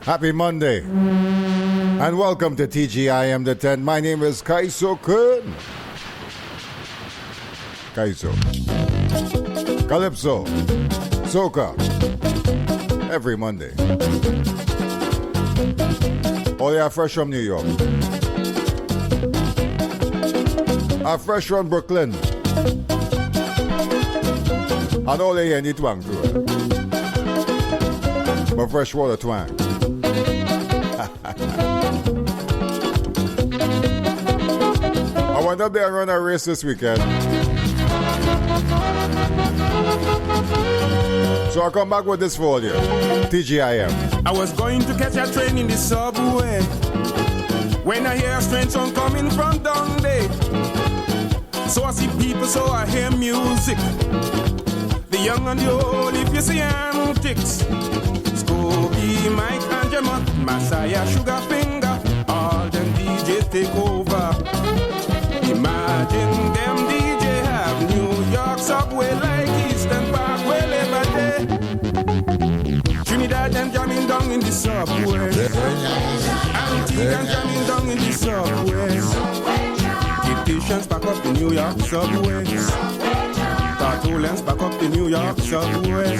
Happy Monday. And welcome to TGiM the 10. My name is Kaiso Kun. Kaiso. Calypso. Soca. Every Monday. Oh yeah, fresh from New York. Fresh from Brooklyn. And all they need twang too. But freshwater twang. I went up there and run a race this weekend. So I'll come back with this for you. TGiM. I was going to catch a train in the subway when I hear a strange song coming from down there. So I see people, so I hear music. The young and the old, if you see antics. Scooby, Mike and Gemma, Messiah, Sugar Finger, all them DJs take over. Imagine them DJ have New York subway like Eastern Parkway every day. Trinidad them jamming down in the subway. Antigua jamming down in the subway. Egyptians back up the New York subway. Tartolians back up the New York subway.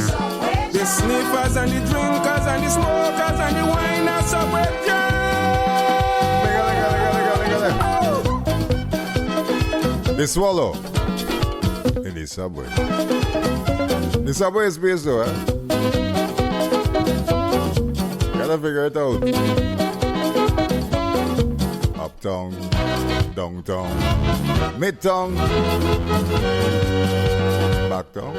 The sniffers and the drinkers and the smokers and the winers subway jam. They swallow in the subway. The subway is based though, eh? Gotta figure it out. Uptown, downtown, midtown, backtown.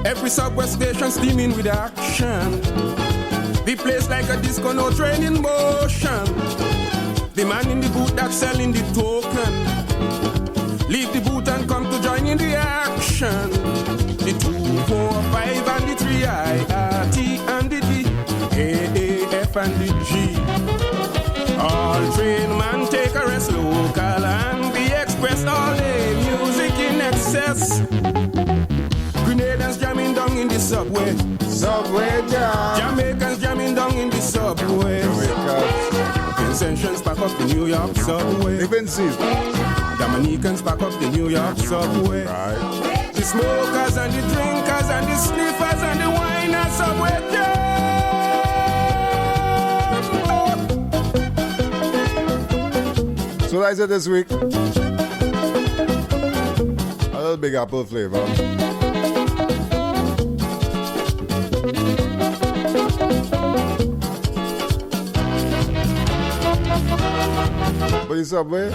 Every subway station steaming with action. The place like a disco, no train in motion. The man in the booth that's selling the token. Leave the booth and come to join in the action. The 2, 4, 5 and the 3 I, R, T and the D, A, F and the G. All train man take a rest, local and the express, all day music in excess. Grenadians jamming down in the subway. Subway jam. Jamaicans jamming down in the subway. Vincentians back up the New York subway. They've been seized. Dominicans back up the New York subway. Right. The smokers and the drinkers and the sniffers and the winers subway jam. So that's it this week. A little Big Apple flavor. But the subway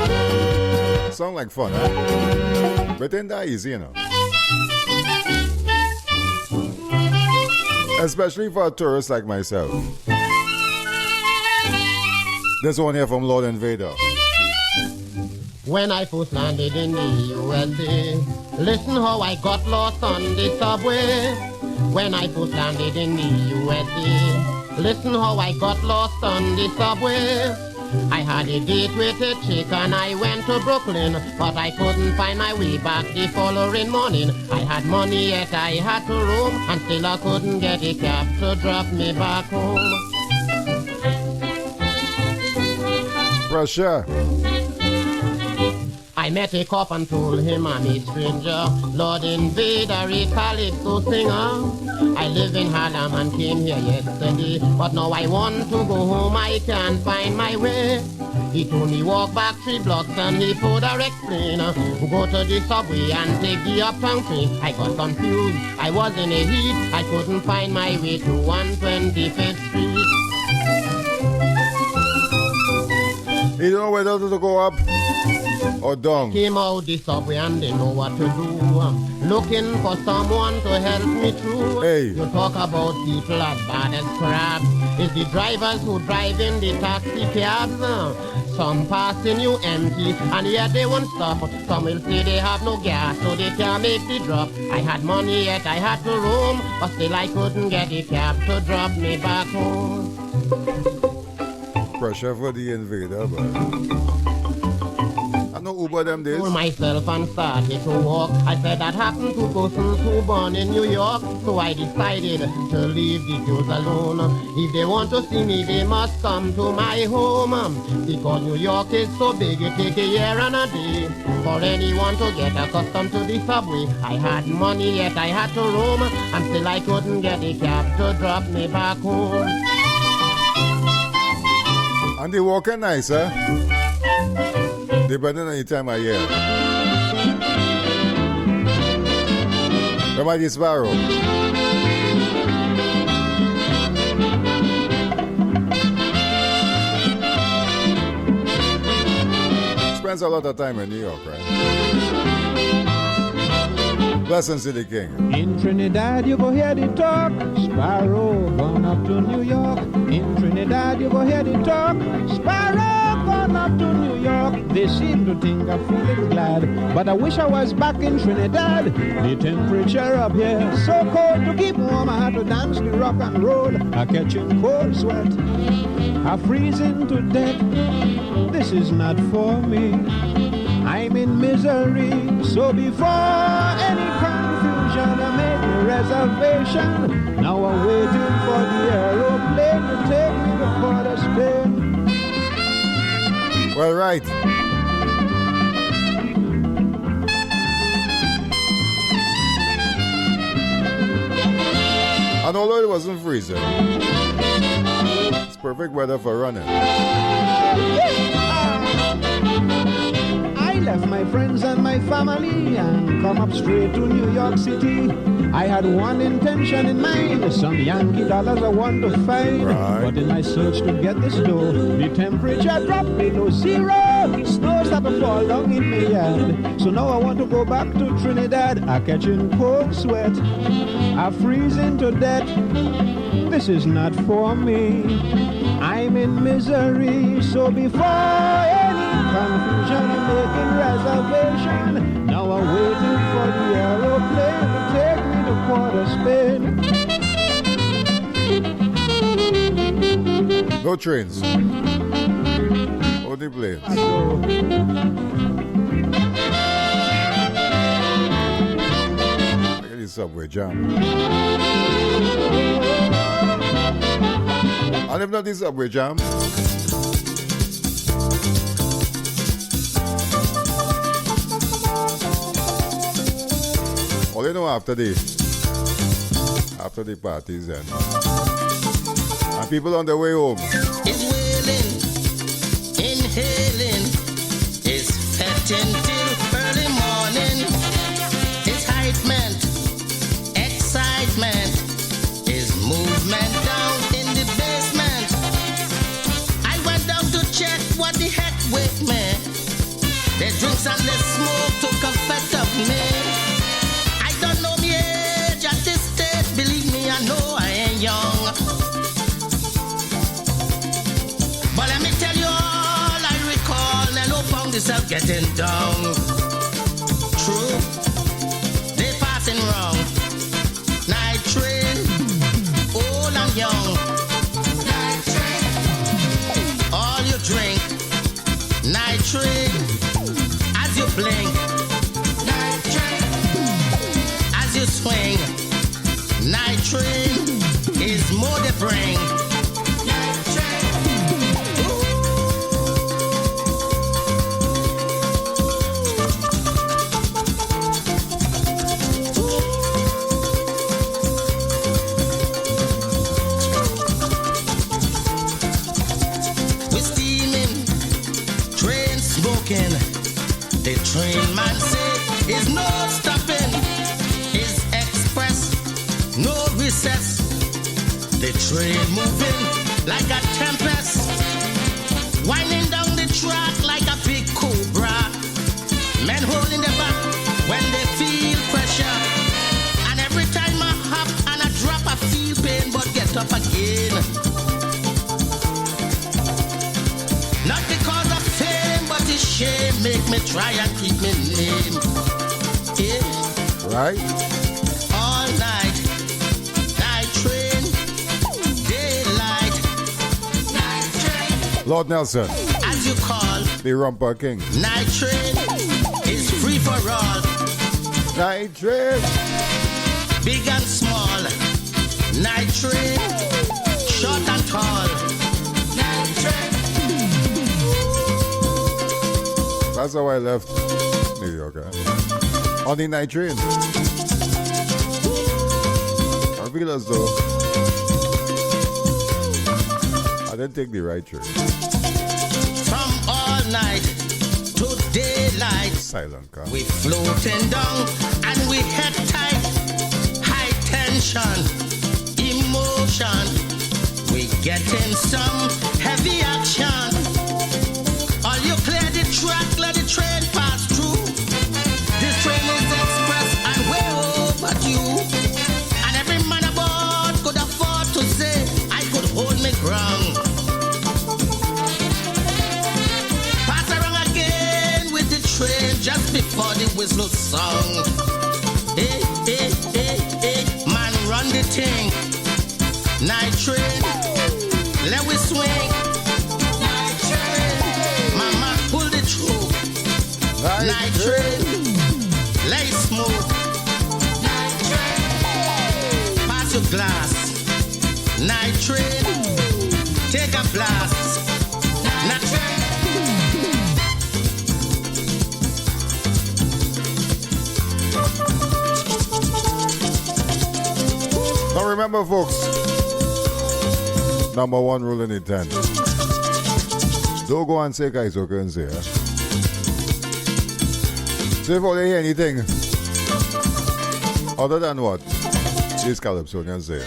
sound like fun, huh? But ain't that easy, you know. Especially for a tourist like myself. This one here from Lord Invader. When I first landed in the USA, listen how I got lost on the subway. When I first landed in the USA, listen how I got lost on the subway. I had a date with a chick and I went to Brooklyn, but I couldn't find my way back the following morning. I had money yet I had to roam, and still I couldn't get a cab to drop me back home. Pressure. I met a cop and told him I'm a stranger, Lord Invader, a Calypso singer. I live in Harlem and came here yesterday, but now I want to go home, I can't find my way. He told me walk back 3 blocks and he further explain, go to the subway and take the uptown train. I got confused, I was in a heat, I couldn't find my way to 125th Street. You don't know whether to go up or down. Came out the subway and they know what to do. Looking for someone to help me through. Hey. You talk about people as bad as crabs. It's the drivers who drive in the taxi cabs. Some passing you empty and yet they won't stop. Some will say they have no gas so they can't make the drop. I had money yet I had to roam, but still I couldn't get a cab to drop me back home. Pressure for the Invader, but I know Uber them days? Told myself and started to walk. I said that happened to persons who born in New York. So I decided to leave the Jews alone. If they want to see me, they must come to my home. Because New York is so big, it takes a year and a day for anyone to get accustomed to the subway. I had money, yet I had to roam, and still I couldn't get a cab to drop me back home. And they walking nice, huh? They better than any time of year. Remember this Sparrow? Spends a lot of time in New York, right? Blessings to the King. In Trinidad, you go hear the talk. Sparrow gone up to New York. In Trinidad, you go hear the talk. Sparrow gone up to New York. They seem to think I'm feeling glad, but I wish I was back in Trinidad. The temperature up here so cold. To keep warm, I had to dance the rock and roll. I catching cold sweat. I freezing to death. This is not for me. I'm in misery, so before any confusion, I made a reservation. Now I'm waiting for the aeroplane to take me to Port of Spain. Well, right. And although it wasn't freezing, it's perfect weather for running. I left my friends and my family and come up straight to New York City. I had one intention in mind, some Yankee dollars I want to find. Right. But in my search to get this dough, the temperature dropped below zero. Snow started to fall down in my yard. So now I want to go back to Trinidad. I catching cold sweat. I freezing to death. This is not for me. I'm in misery. So before any confusion, I'm making reservation. Now I'm waiting for the aeroplane to take me to Port of Spain. No trains. Only planes. Look at the subway jam. And if not the subway jam, all you know after the parties and people on their way home. Is wailing, inhaling, is fetching till early morning. Is hypement, excitement, is movement down in the basement. I went down to check what the heck with me. The drinks and the smoke took effect of me. I don't know the age at this stage, believe me, I know I ain't young. But let me tell you all I recall, and no found yourself getting down. True, they passing wrong. Night train, old and young. Night train, all you drink. Night train, as you blink. Night train, as you swing. Night train is more they bring. Night train. We're steaming, train smoking. The train man say is no stopping. Is express, no recess. The train moving like a tempest, winding down the track like a big cobra. Men holding the back when they feel pressure. And every time I hop and I drop, I feel pain but get up again. Not because of fame, but the shame make me try and keep my name. Yeah. Right? All night, night train, daylight, night train. Lord Nelson, As you call, the Rumper King. night train, Night train. Big and small. Night train. Short and tall. Night train. That's how I left New York. On the night train. I feel as though I didn't take the right train. From all night to daylight. Silent car. We floating down and we head tight. High tension, emotion. We getting some heavy action. All you clear the track, let the train pass through. This train is express and way overdue. And every man aboard could afford to say, I could hold me ground. Pass around again with the train just before the whistle song. Hey, hey, hey, hey, man run the thing. Night train, let we swing. Night train, mama pull the through. Night train, lay smooth. Night train, pass your glass. Night train, take a blast. Night train. Now remember, folks, number one rule in the 10. Don't go and say Kaisoka and say, so if you hear anything other than what this Calypsonian say,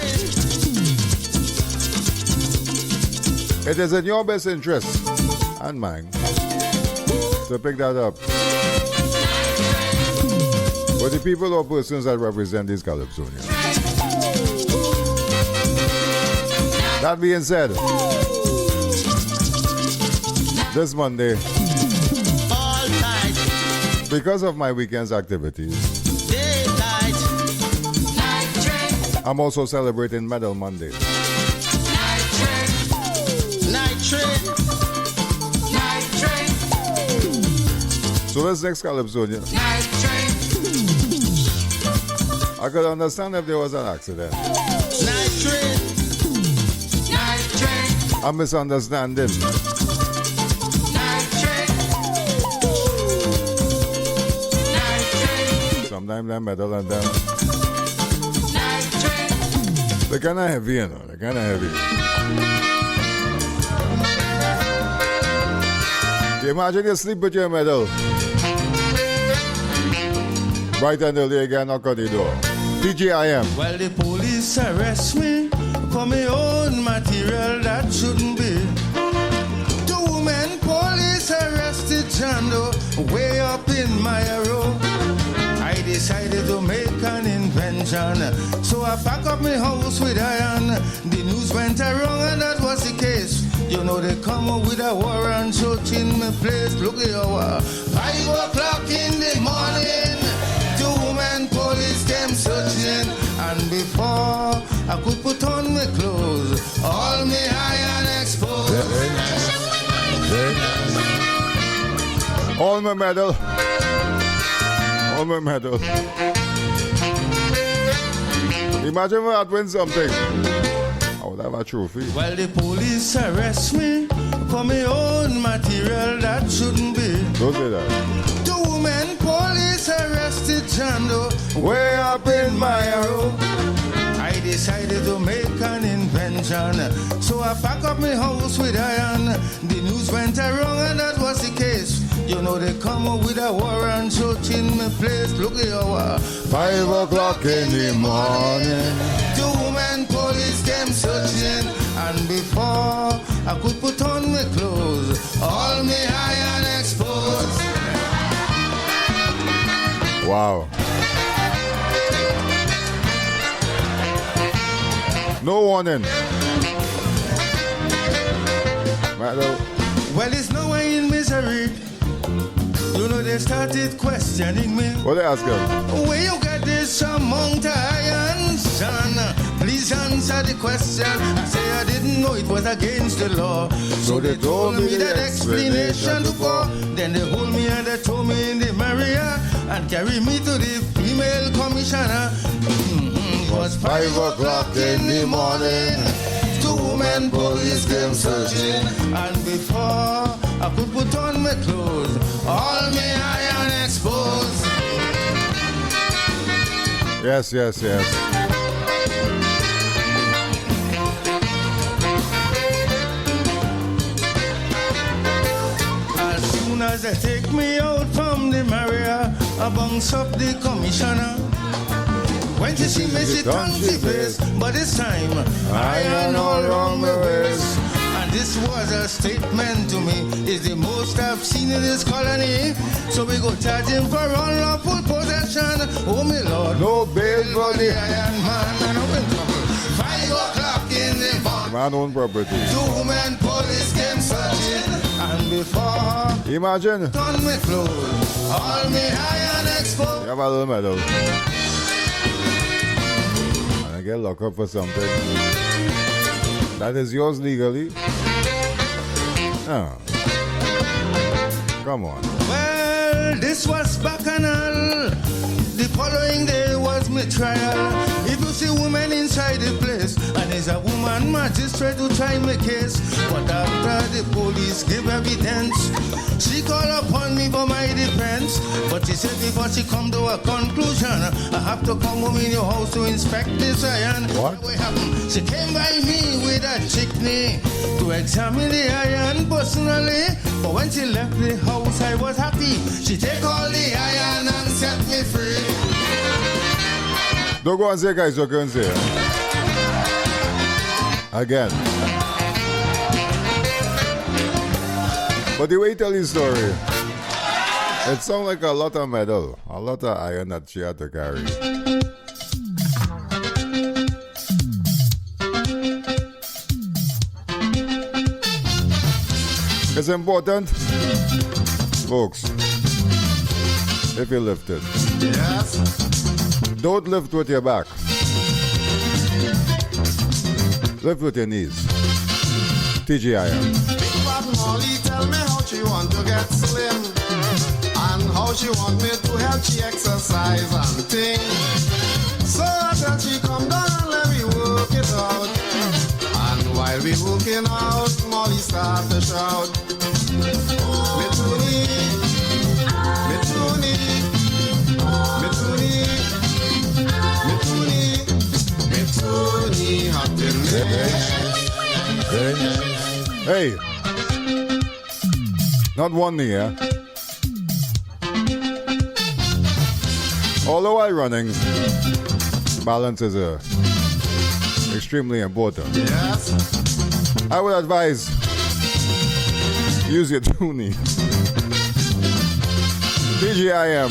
it is in your best interest and mine to pick that up with the people or persons that represent these Calypsonians. That being said, this Monday, All night, because of my weekend's activities, daylight, night train, I'm also celebrating Medal Monday. night train, night train, night train, So this next Calypsonian, night train, I could understand if there was an accident, night train, night train, a misunderstanding, night train, night train, sometimes them medal and them, night train. they're kind of heavy, you know, they're kind of heavy. You imagine you sleep with your medal. Right and early again, knock on the door. TGiM. Well, the police arrest me for my own material that shouldn't be. 2 women police arrested Jando way up in my row. I decided to make an invention, so I pack up my house with iron. The news went around and that was the case. You know they come up with a warrant, searching my place. Look at our 5 o'clock in the morning. 2 women police came searching, and before I could put on my clothes, all my iron exposed. All my medal. All my medal. Imagine if I'd win something. I would have a trophy. Well, the police arrest me for my own material that shouldn't be. Don't say that. 2 women police arrested Jando way up in my row. I decided to make an invention, so I pack up my house with iron. The news went around and that was the case. You know they come up with a warrant, searching my place. Look at our 5 o'clock in the morning. 2 women police came searching, and before I could put on my clothes, all my iron exposed. Wow. No warning. Medal. Well, it's no way in misery. You know they started questioning me. What they ask him? Where you get this amount of iron, son? Please Please answer the question. I say I didn't know it was against the law. So they told me that explanation before. Then they hold me and they throw me in the Maria and carry me to the female commissioner. It was 5 o'clock in the morning. 2 men police came searching. And before I could put on my clothes, all me iron exposed. Yes, yes, yes. As soon as they take me out from the Maria, I bounce up the commissioner. When she see me, she turns the face, but this time iron all around my waist. And this was a statement to me, it's the most I've seen in this colony. So we go charge him for unlawful possession. Oh my Lord, no bail for the iron man, and I'm in trouble. 5 o'clock in the morning, man own property. 2 men police came searching. And before Imagine. turn me clothes, all me iron exposed. You have a little medal. And I get locked up for something that is yours legally. Oh. Come on. Well, this was bacchanal. The following day was my trial. If you see woman inside the place, and there's a woman magistrate to try my case, but after the police give evidence, she called upon me for my defense. But she said before she come to a conclusion, I have to come home in your house to inspect this iron. What? What happened? She came by me with a chickney to examine the iron personally. But when she left the house, I was happy. She take all the iron and set me free. Don't go and say, guys, you're going to say. Again. But the way you tell the story, it sounds like a lot of metal, a lot of iron that she had to carry. It's important, folks, if you lift it. Yes. Don't lift with your back. Lift with your knees. TGiM. Big Fat Molly tell me how she want to get slim and how she want me to help she exercise and thing. So I tell she come down and let me work it out. And while we working out, Molly start to shout, me toonie, me toonie, me toonie, me toonie, me toonie, hot in me. Hey, not one knee, eh? All the while running, balance is extremely important. Yes. I would advise use your two knee. TGiM.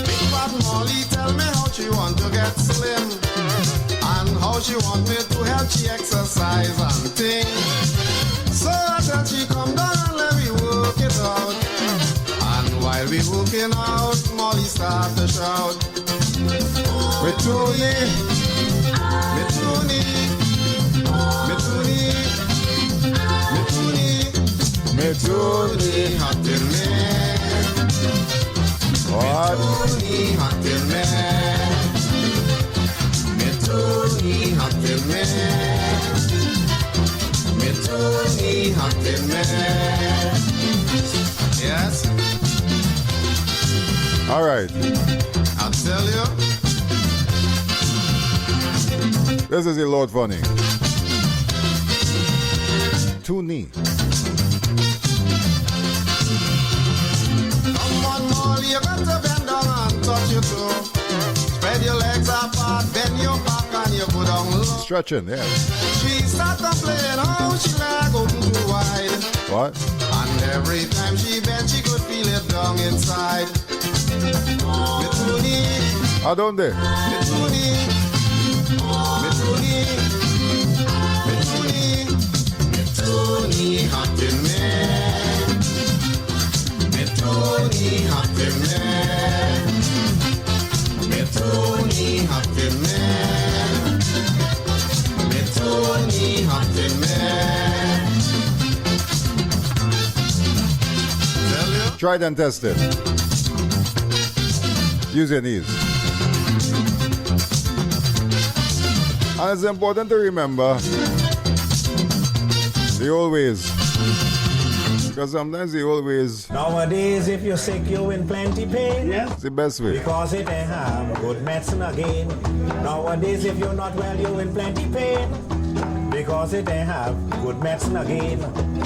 Big Fat Molly tell me how she want to get slim and how she want me to help she exercise and thing. So I tell she come down and let me work it out. And while we working out, Molly start to shout, me toonie, me toonie, me toonie, me toonie, me toonie, hot in me. What? Toonie hot in me. Me toonie hot in me. Me toonie hot in me. Yes, All right. I'll tell you. This is a lot funny. Two knee. Come on, Molly, you got to bend down and touch your toe. Spread your legs apart, bend your back and you go down low. Stretching, yeah. She start complaining how she leg open too wide. What? And every time she bent, she could feel it down inside. Me toonie, ¿A dónde? me toonie, me toonie, me toonie, me toonie hot in me. Me toonie hot in me. Me toonie hot in me. Tried and tested. Use your knees. And it's important to remember the old ways. Because sometimes the old ways. Nowadays, if you're sick, you in plenty pain. It's the best way. Because it ain't have good medicine again. Nowadays, if you're not well, you in plenty pain. Because it ain't have good medicine again.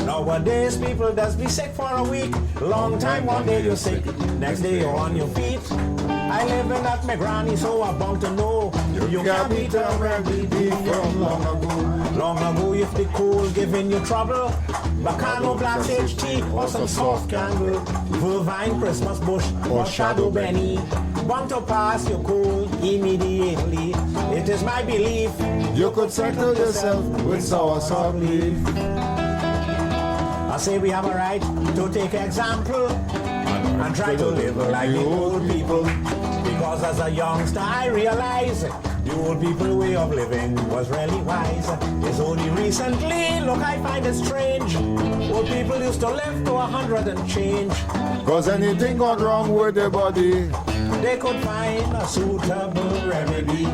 Nowadays, people does be sick for a week. Long time, one day you're sick, next day you're on your feet. I live in at my granny, so I'm bound to know. You can't beat a remedy from long ago. Long ago, if the cold giving you trouble, Bacano Black Sage tea or some soft candle, Vervine Christmas bush or shadow benny, bound to pass your cold immediately. It is my belief you could settle yourself with soursop leaf. I say we have a right to take example and try to live like the old people. Because as a youngster I realize the old people way of living was really wise. It's only recently, look, I find it strange. Old people used to live to 100 and change. Cause anything gone wrong with their body, they could find a suitable remedy.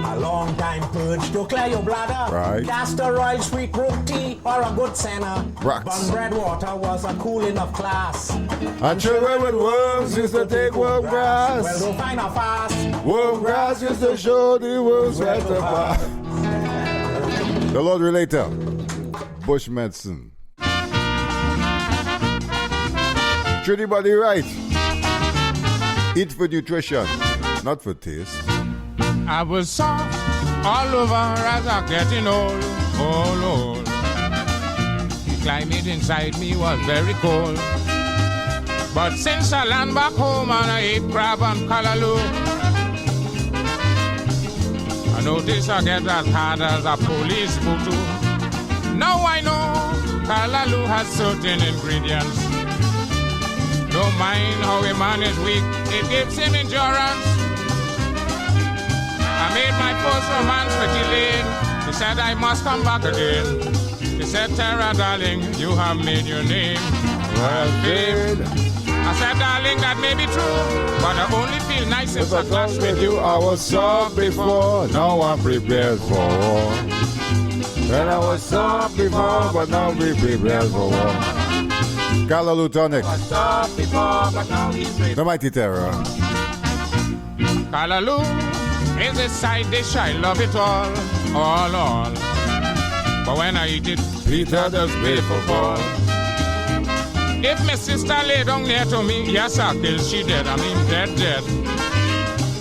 A long time purge to clear your bladder. Right. Castor oil, sweet root tea, or a good senna. Bun bread water was a cool enough class. And children with worms used to take worm grass. Well, they'll find a fast. Worm grass used to show the worms where to pass. The Lord Relator, bush medicine. Treat your body right. Eat for nutrition, not for taste. I was soft all over as I'm getting old, old. The climate inside me was very cold. But since I land back home and I ate crab and callaloo, I notice I get as hard as a police photo. Now I know callaloo has certain ingredients. Don't mind how a man is weak, it gives him endurance. I made my first romance with Elaine. He said I must come back again. He said, Tara, darling, you have made your name. Well, babe. I said, darling, that may be true, but I only feel nice if I clash with you. I was soft before, now I'm prepared for war. Then I was soft before, but now we prepared for war. Callaloo tonic. The mighty terror. Callaloo is a side dish, I love it all. But when I eat it, Peter does pay for fall. If my sister lay down near to me, yes, I'll kill she dead. I mean dead.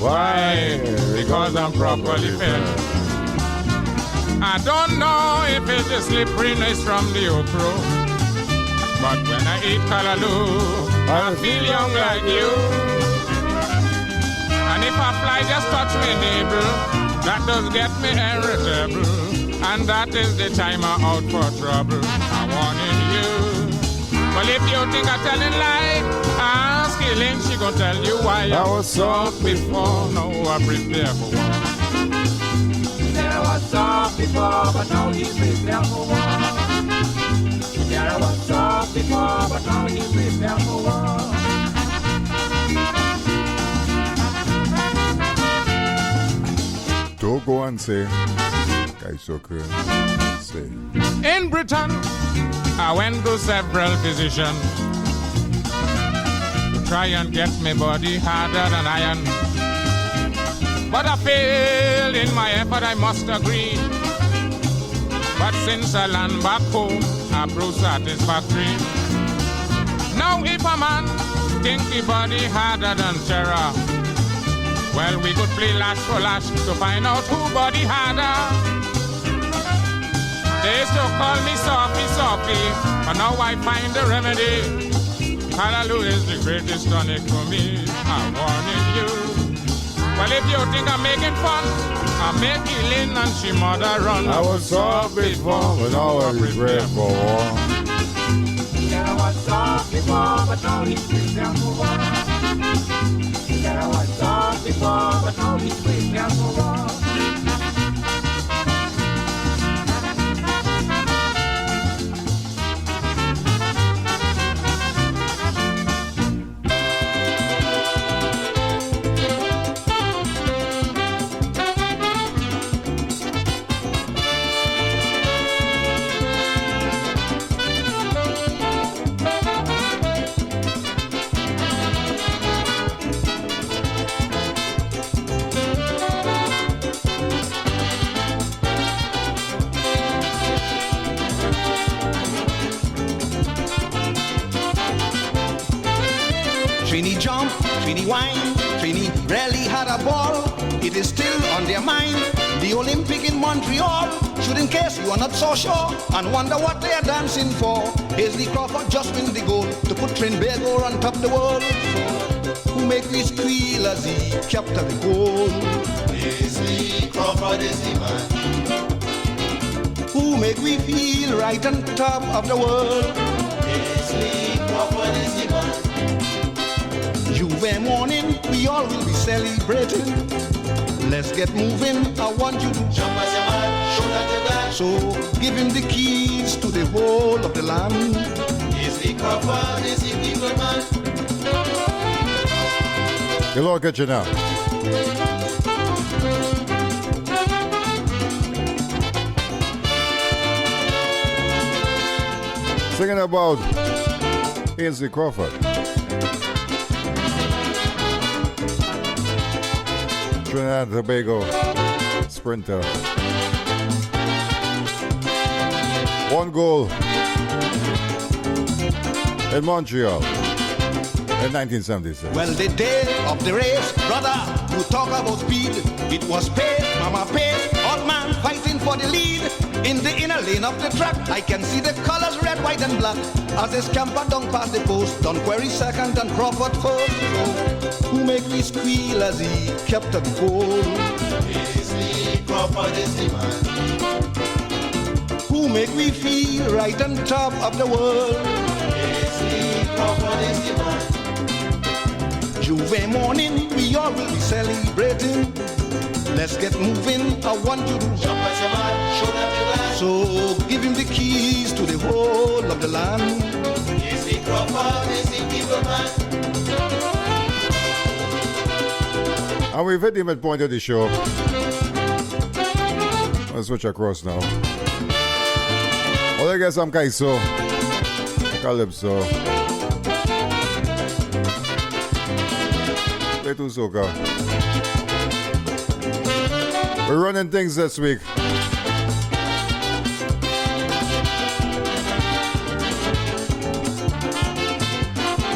Why? Because I'm properly fed. I don't know if it's the slipperiness from the okra, but when I eat callaloo, I feel young like you. And if a fly just touch me neighbor, that does get me irritable. And that is the time I'm out for trouble. I'm warning you. Well, if you think I'm telling lie, ask Elaine, she gon' tell you why. I was soft before, now I prepare for war. I was soft before, but now he's prepared for war. I was soft before, but now he's prepared for war. Don't go and say, say. In Britain, I went to several physicians to try and get my body harder than iron. But I failed in my effort, I must agree. But since I land back home, I prove satisfactory. Now if a man think the body harder than terror, well, we could play lash for lash to find out who body harder. They used to call me softly, but now I find the remedy. Callaloo is the greatest tonic for me, I'm warning you. Well, if you think I'm making fun, I make Elaine and she mother run. I was soft before, but now I regret for war. I was soft before, but now he's prepared for war. I was soft before, but now he's prepared for war. jump, Trini wine, Trini really had a ball. It is still on their mind. The Olympic in Montreal. Should in case you are not so sure and wonder what they are dancing for. Hazley Crawford just win the goal to put Trinbago on top the world. Who make me squeal as he captured the goal? Hazley Crawford is the man. Who make me feel right on top of the world? Hazley Crawford is the man. Juve morning, we all will be celebrating. Let's get moving, I want you to jump as a man, shoulder to back. So give him the keys to the whole of the land. Hazley Crawford is the people man. Good luck at you now. Singing about Hazley Crawford. Trinidad and Tobago sprinter. 1 goal in Montreal in 1976. Well, the day of the race, brother, you talk about speed. It was pace, mama pace, old man fighting for the lead. In the inner lane of the track, I can see the colors red, white, and black. As they scamper down past the post, Don Query second and Crawford first. Who make me squeal as he kept the goal? Hazley Crawford is the man. Who make me feel right on top of the world? Hazley Crawford is the man. Juve morning, we all will be celebrating. Let's get moving, I want you to jump as a man, shoulder to back. So give him the keys to the whole of the land. Hazley Crawford is the people man. And we've hit the midpoint of the show. Let's switch across now. Well, I guess I'm Calypso. Calypso. Play to soca. We're running things this week.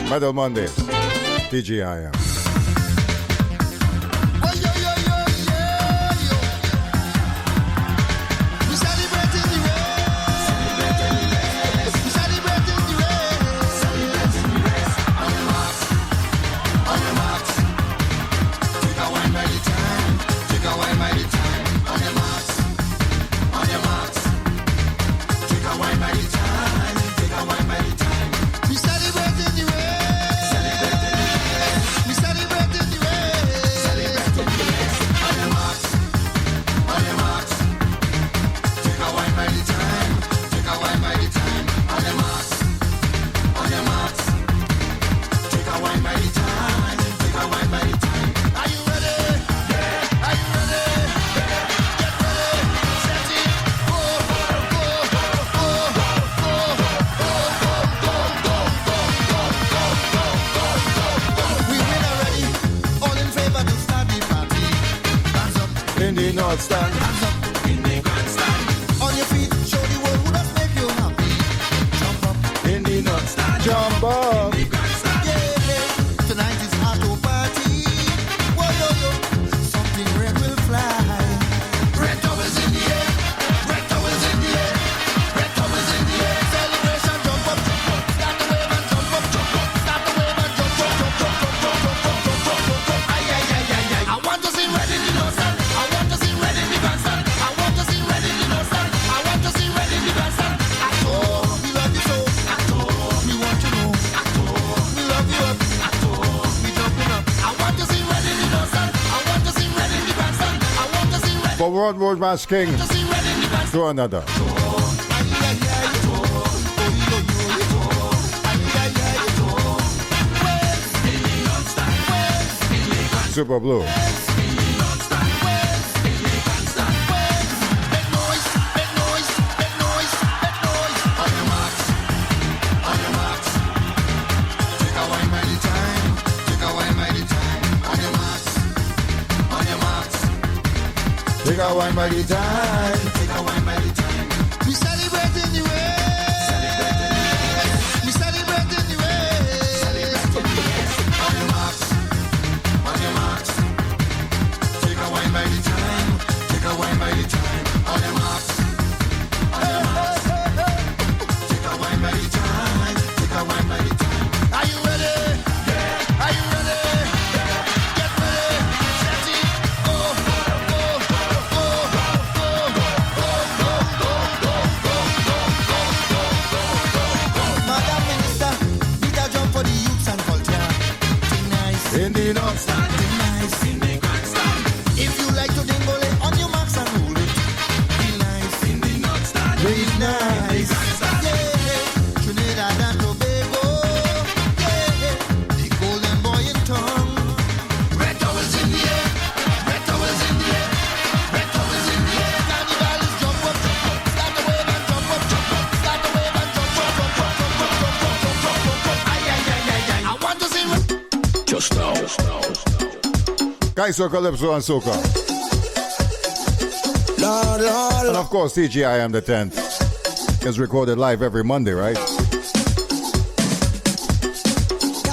Metal Mondays. TGiM. Stand. Hands up in the grandstand. On your feet, show the world who does make you happy. Jump up in the nut stand. Jump up in the grandstand. Yeah, yeah. Tonight is auto party. Whoa, yo, yo. Something red will fly. Red towels in the air. Red towels in the air. Red towels in the air. Celebration, jump up, jump up. Start the wave and jump up, jump up. Start the wave and jump up, jump up, jump up, jump up, jump up, jump up. Ay, ay, ay, ay, ay. I want to see red in the nose stand. I want to see red in the grandstand. I want to see red in the nose stand. I want to see red in the grandstand. I told we love you so. I told we want you know. I told we love you up. I told we jumping up. I want to see red in the nose stand. I want to see red in the grandstand. I want to see red. For one more Mass King to another. Super Blue. Take a wine by the time. Take a wine by the time. We celebrating the race. We celebrating the race. Celebrating the race. On your mark. just now. Calypso, Calypso, and Soca. Lord, Lord. And of course, TGiM the 10th is recorded live every Monday, right?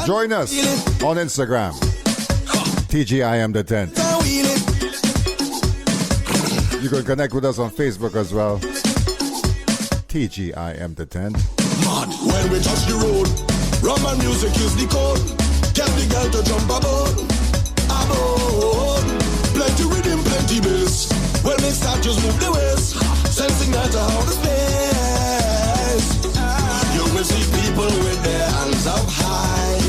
Join us on Instagram, TGiM the 10th. You can connect with us on Facebook as well, TGiM the 10th. Man, when we touch the road, rum and music is the code. Get the girl to jump aboard, aboard. Plenty rhythm, plenty bass. When they start, just move the waist. Sensing that to how the space. You will see people with their hands up high,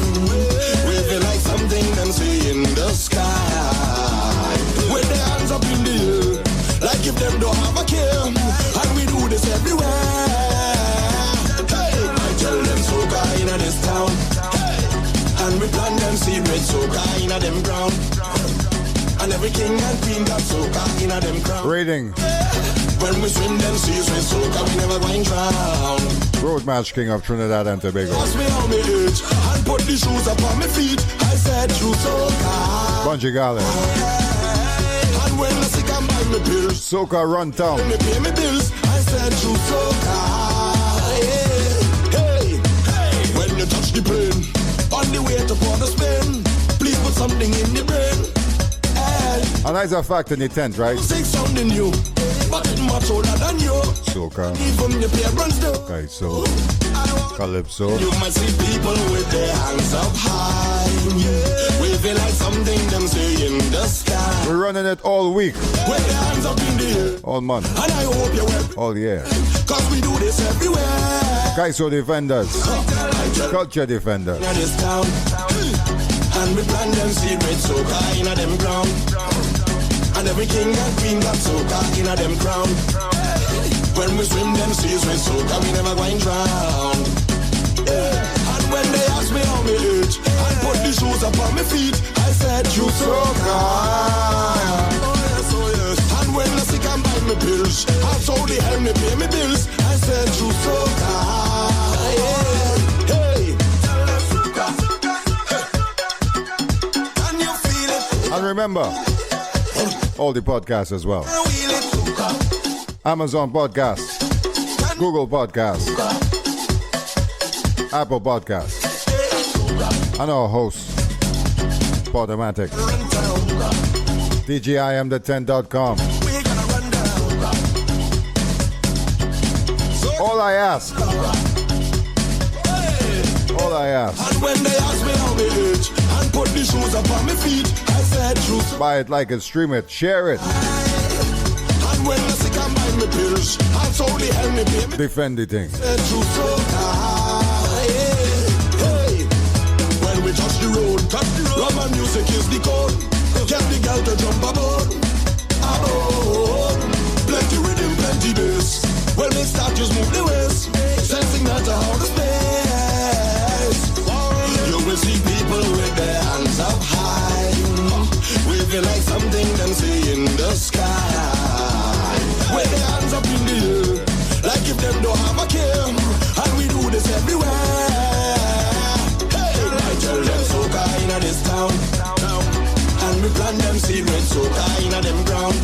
waving like something them see in the sky. With their hands up in the air, like if them don't have a care. And we do this everywhere. Hey, I tell them soca in this town. Hey, and we plant them seed with soca in them ground. And every king and queen got soca in them crown. Rating. When we swim them seas with soca, we never going drown. Road Match King of Trinidad and Tobago. Ask me how me age and put the shoes up on my feet. I said true soca. Bungie Galley. And when I sick and buy me pills, Soca Run Town. when me pay me bills, I said true soca. Hey, hey, when you touch the plane, on the way to Port of Spain, please put something in the brain. And that's a fact in the 10th, right? Say something new, but it much older than you. Soca. Even your parents do. Calypso. Calypso. You must see people with their hands up high, waving like something them say in the sky. We're running it all week. With their hands up in the air. All month. And I hope you will. All year. Cause we do this everywhere. Calypso Defenders. Culture Defenders. In this town. And we plant them seed with soca in them ground. And every king and queen got soca in them crown. When we swim them seas with soca, we never going drown. And when they ask me how me age, I put the shoes up on my feet. I said true soca. Oh yes, oh yes. And when I sick and buy me pills, I told the hell me pay me bills. I said true soca. Hey, can you feel it? And remember, all the podcasts as well. Amazon Podcasts, Google Podcasts, Apple Podcasts, and our host, Podomatic. TGIM10.com. All I ask. All I ask. And when they ask me how me age and put the shoes up on my feet, I said truth. Buy it, like it, stream it, share it. And when I sick and buy me pills, I told the hell me pay me. Defend the thing. Said truth so hey, when we touch the road, rum and music is the code. Get the girl to jump aboard, aboard. Plenty rhythm, plenty bass. When they start, just move the waist. Sensing that to how the space. You will see people with their hands up high, waving like something them see in the sky. With their hands up in the air, like if them don't have a care. And we do this everywhere. Hey, I tell them soca in this town. And we plant them seed with soca in them ground.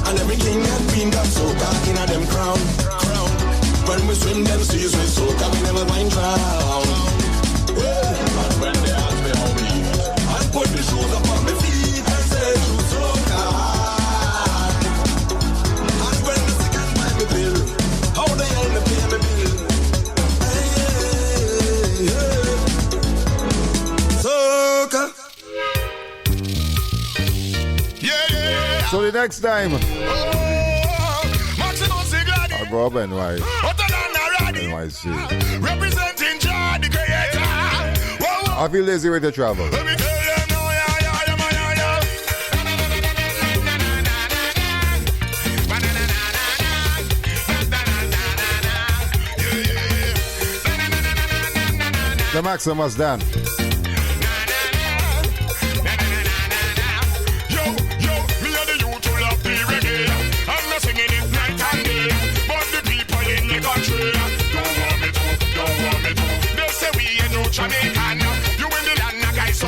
And every king and queen got soca in them crown. When we swim them seas with soca, we never mind drown. And when they ask me how we eat, I put the shoes up on my feet and say true soca. And when the sick and buy me bill, how the hell me pay me bill? Hey, soca. So the next time, I'll go up NYC. Representing God, the creator. I feel lazy with the travel. Let me tell them now, The Maximus Dan. Jamaican, you in the land, guys, so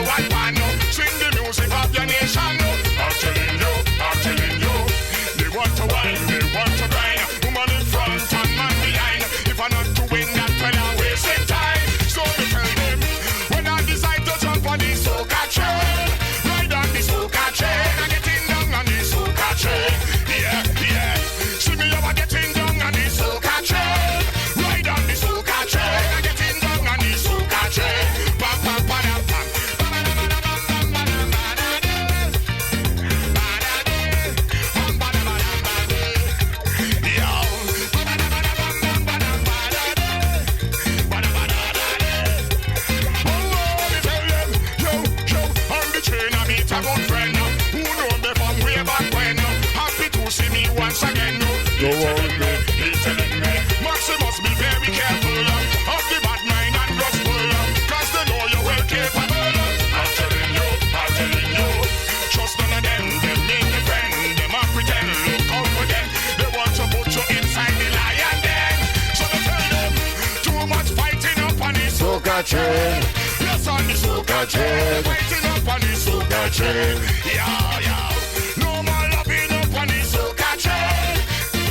soca train. Yes, on the soca train. Waiting up on the soca train. Yeah, yeah. No more loving up on the soca train.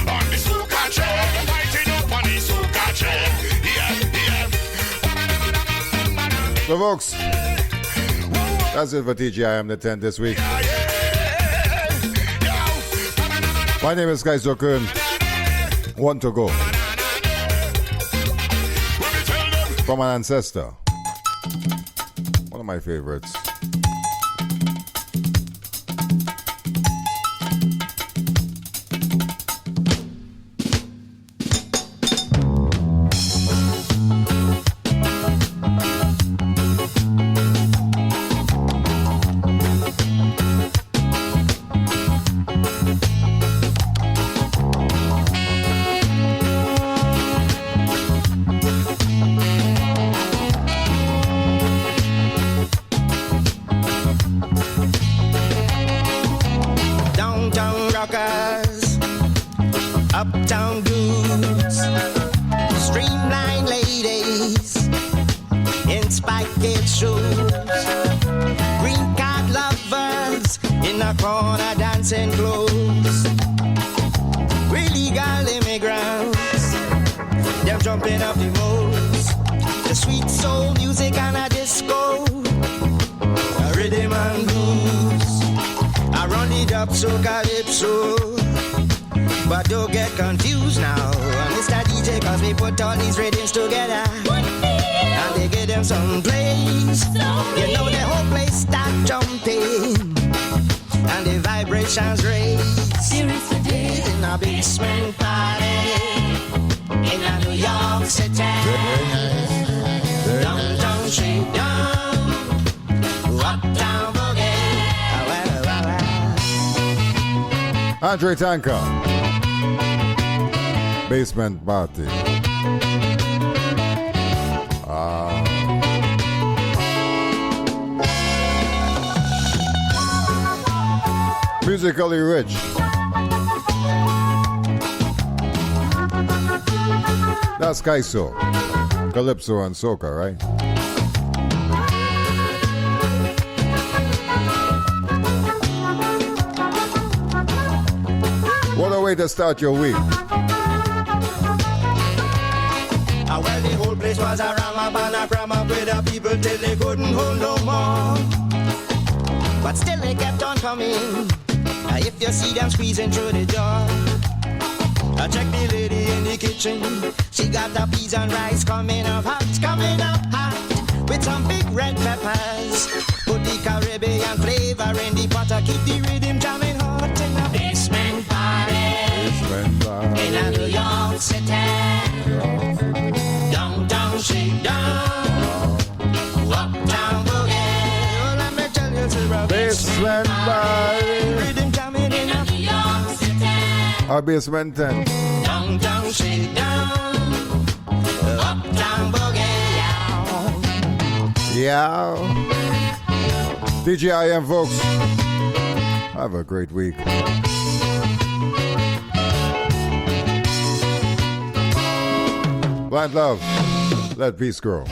On the soca train. Waiting up on the soca train. Yeah, yeah. So folks, that's it for TGIM the 10th this week. My name is Guy Zokun. One to go. From an ancestor. One of my favorites. Uptown dudes, streamline ladies in spiked shoes, green card lovers in the corner dancing clothes, illegal immigrants, them jumping up the most, the sweet soul music and a disco, a rhythm and blues, I run it up so calypso. But don't get confused now, Mr. DJ, cause we put all these rhythms together and they give them some place. You know the whole place start jumping and the vibrations raise. Here is the day in a basement party in a New York City. Downtown shake down, uptown boogie. Andre Tanka. Basement party. Musically rich. That's Kaiso. Calypso and soca, right? What a way to start your week. Well, the whole place was a ram up and a cram up with the people till they couldn't hold no more. But still they kept on coming. If you see them squeezing through the door, I check the lady in the kitchen. She got the peas and rice coming up hot, with some big red peppers. Put the Caribbean flavor in the pot to keep the rhythm jamming hot in the basement party. In a New York City. Downtown shake down, uptown boogie. Oh, let me tell you, it's a basement party. Rhythm jamming in a New York City. Our basement tent. Downtown shake down, uptown boogie. Yeah. TGIM, folks. Have a great week. Blind love, let peace grow.